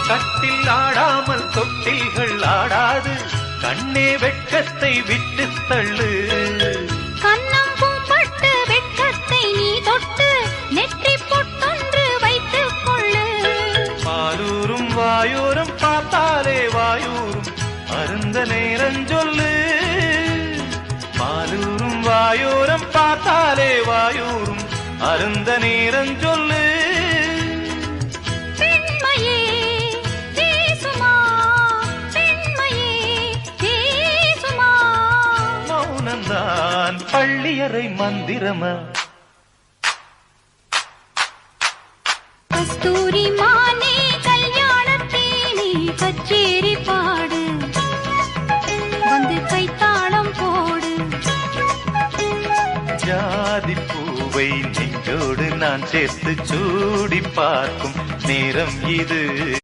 கட்டில் ஆடாமல் தொட்டில்கள் ஆடாது, கண்ணே வெட்கத்தை விட்டு தள்ளு. கண்ணம் பூம்பட்டு வெட்கத்தை நீ தொட்டு நெற்றி பொட்டொன்று வைத்துக் கொள்ளு. பாலூரும் வாயூரும் பார்த்தாலே வாயூரும் அருந்த நேரம் சொல்லு. பாலூரும் வாயூரம் பார்த்தாலே வாயூரும் அருந்த நேரம் சொல்லு. பெண்மையே பேசுமா, பெண்மையே பேசுமா. மௌனம்தான் பள்ளியறை மந்திரமா. கஸ்தூரி மானே கல்யாணத்தேனே கச்சேரி பாடு, வந்து கைத்தாளம் போடு. ஜாதி பூவை நெஞ்சோடு நான் சேர்த்து சூடி பார்க்கும் நேரம் இது.